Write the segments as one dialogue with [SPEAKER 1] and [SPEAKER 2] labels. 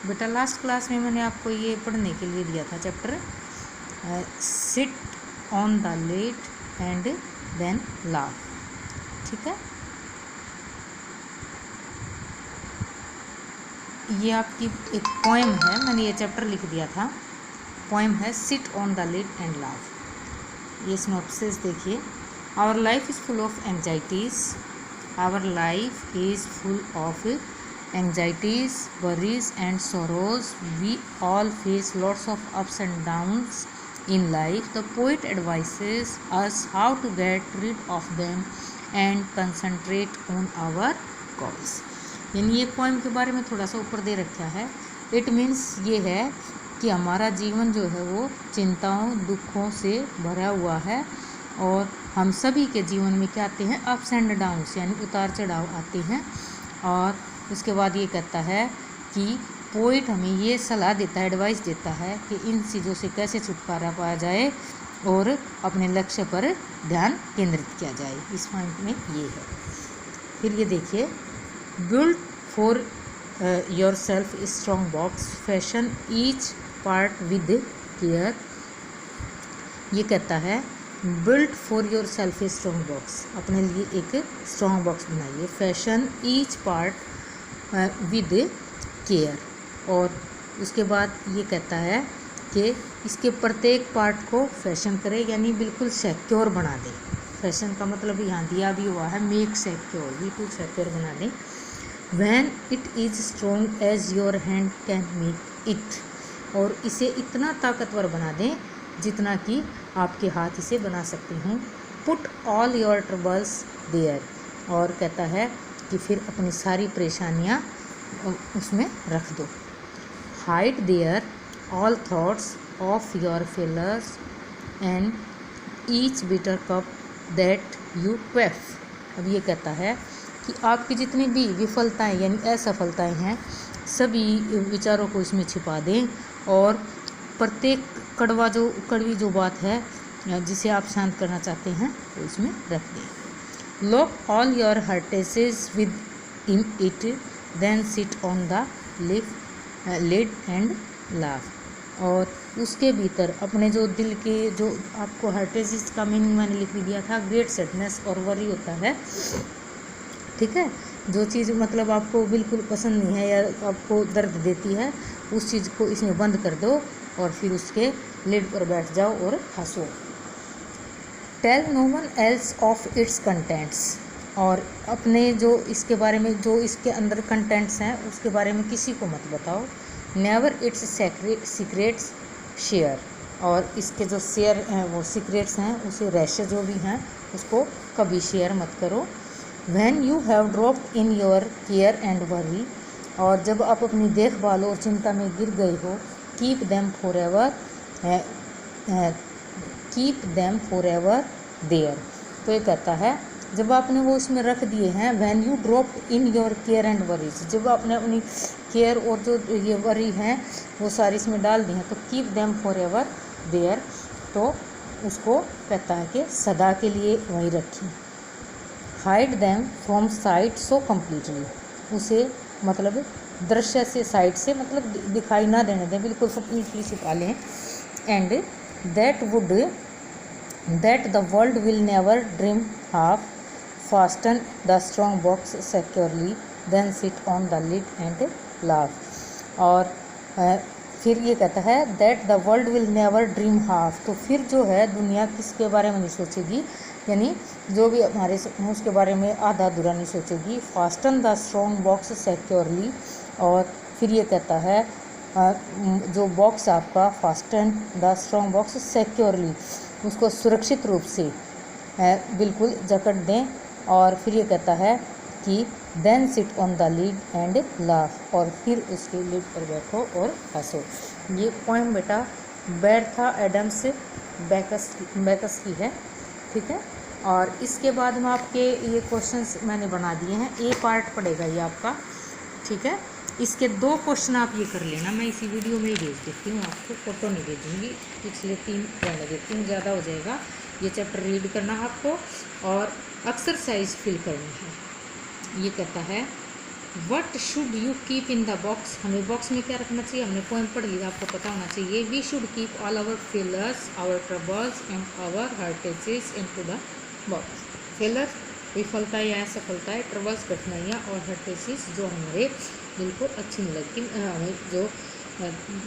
[SPEAKER 1] बेटा last class में मैंने आपको ये पढ़ने के लिए दिया था chapter sit on the lid and then laugh. ठीक है, ये आपकी एक पोएम है, मैंने ये चैप्टर लिख दिया था। पोएम है sit on the lid and laugh. ये सिनॉप्सिस देखिए। Our life is full of anxieties, our life is full of anxieties, worries and sorrows. We all face lots of ups and downs in life. The poet advises us how to get rid of them and concentrate on our goals. यानी ये poem के बारे में थोड़ा सा ऊपर दे रखा है। इट मीन्स ये है कि हमारा जीवन जो है वो चिंताओं दुखों से भरा हुआ है और हम सभी के जीवन में क्या आते हैं, अप्स एंड डाउन्स यानी उतार चढ़ाव आते हैं। और उसके बाद ये कहता है कि पोइट हमें ये सलाह देता है, एडवाइस देता है कि इन चीज़ों से कैसे छुटकारा पाया जाए और अपने लक्ष्य पर ध्यान केंद्रित किया जाए। इस पॉइंट में ये है। फिर ये देखिए, build for your self strong box, fashion each part with care. ये कहता है build for your self strong box, अपने लिए एक स्ट्रॉन्ग बॉक्स बनाइए। Fashion each part with care. और उसके बाद ये कहता है कि इसके प्रत्येक पार्ट को फैशन करे यानी बिल्कुल सिक्योर बना दे। फैशन का मतलब यहाँ दिया भी हुआ है मेक सिक्योर, बिल्कुल सिक्योर बना दे। When it is strong as your hand can make it, और इसे इतना ताकतवर बना दें जितना कि आपके हाथ इसे बना सकते हों। Put all your troubles there, और कहता है कि फिर अपनी सारी परेशानियाँ उसमें रख दो। Hide there all thoughts of your failures and each bitter cup that you quaff. अब ये कहता है कि आपकी जितनी भी विफलताएं यानी असफलताएं हैं सभी विचारों को इसमें छिपा दें और प्रत्येक कड़वी जो बात है जिसे आप शांत करना चाहते हैं वो इसमें रख दें। Lock all your heartaches within it, then sit on the lid and laugh. और उसके भीतर अपने जो दिल के जो आपको हर्टेसेस का मीनिंग मैंने लिख दिया था, ग्रेट सैडनेस और वरी होता है। ठीक है, जो चीज़ मतलब आपको बिल्कुल पसंद नहीं है या आपको दर्द देती है उस चीज़ को इसमें बंद कर दो और फिर उसके लिड पर बैठ जाओ और हंसो। Tell no one else of its contents, और अपने जो इसके बारे में जो इसके अंदर कंटेंट्स हैं उसके बारे में किसी को मत बताओ। नेवर इट्स सीक्रेट्स शेयर, और इसके जो शेयर हैं वो सीक्रेट्स हैं उसे रहस्य जो भी हैं उसको कभी शेयर मत करो। When you have dropped in your care and worry, और जब आप अपनी देखभाल और चिंता में गिर गए हो, keep them forever there. तो ये कहता है जब आपने वो इसमें रख दिए हैं, when you dropped in your care and worries, जब आपने अपनी केयर और जो ये वरी हैं वो सारी इसमें डाल दी हैं, तो keep them forever there, तो उसको कहता है कि सदा के लिए वहीं रखिए। Hide them from site so completely, उसे मतलब दृश्य से साइड से मतलब दिखाई ना देने दें, बिल्कुल कम्प्लीटली छिपा लें। And that the world will never dream half, fasten the strong box securely, then sit on the lid and laugh. और फिर ये कहता है that the world will never dream half, तो फिर जो है दुनिया किसके बारे में नहीं सोचेगी, यानी जो भी हमारे उसके बारे में आधा अधूरा नहीं सोचेगी। Fasten the strong box securely, और फिर ये कहता है जो बॉक्स आपका fasten the strong box securely, उसको सुरक्षित रूप से बिल्कुल जकड़ दें। और फिर ये कहता है कि then sit on the lid and laugh, और फिर उसके लिड पर बैठो और हंसो। ये पोएम बेटा बेरथा एडम्स बैकस की है। ठीक है, और इसके बाद में आपके ये क्वेश्चंस मैंने बना दिए हैं, ए पार्ट पड़ेगा ये आपका। ठीक है, इसके 2 क्वेश्चन आप ये कर लेना, मैं इसी वीडियो में ही भेज देती हूँ आपको, फ़ोटो नहीं भेजूँगी, पिछले 3 रहने देती हूँ, ज़्यादा हो जाएगा। ये चैप्टर रीड करना आपको और एक्सरसाइज फिल करनी है। ये कहता है what should you keep in the box, हमें बॉक्स में क्या रखना चाहिए, हमने पोएम पढ़ लिया, आपको पता होना चाहिए। We should keep all our failures, our troubles and our heartaches into the box. Failure विफलता या असफलताएँ, ट्रबल्स कठिनाइयाँ, और हर्टेजेस जो हमारे दिल को अच्छी नहीं लगती, हमें जो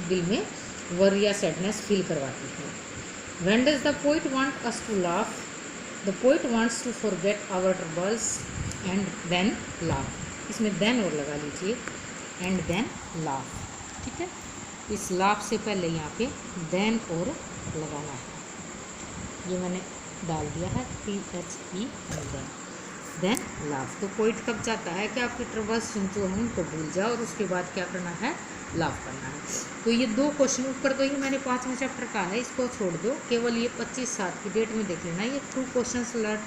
[SPEAKER 1] दिल में वर या सैडनेस फील करवाती है। When does the poet want us to laugh, the poet wants to forget our troubles and then laugh, इसमें देन और लगा लीजिए, एंड देन लाफ, ठीक है। इस लाफ से पहले यहाँ पे देन और लगाना है, ये मैंने डाल दिया है THE एंड देन लाफ। तो पोइट कब चाहता है कि आपके ट्रबल्स जो हैं उनको भूल जाओ और उसके बाद क्या करना है, लाफ करना है। तो ये 2 क्वेश्चन ऊपर तो ये मैंने 5वें चैप्टर का है, इसको छोड़ दो, केवल ये 25/7 की डेट में देख लेना। ये 2 क्वेश्चंस लर्न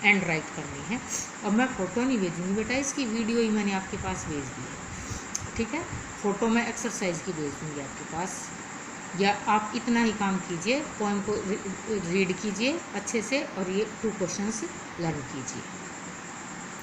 [SPEAKER 1] एंड राइट करनी है। अब मैं फ़ोटो नहीं भेजूँगी बेटा, इसकी वीडियो ही मैंने आपके पास भेज दी है, ठीक है। फ़ोटो मैं एक्सरसाइज की भेज दूँगी आपके पास, या आप इतना ही काम कीजिए, पोएम को रीड कीजिए अच्छे से और ये 2 क्वेश्चंस लर्न कीजिए।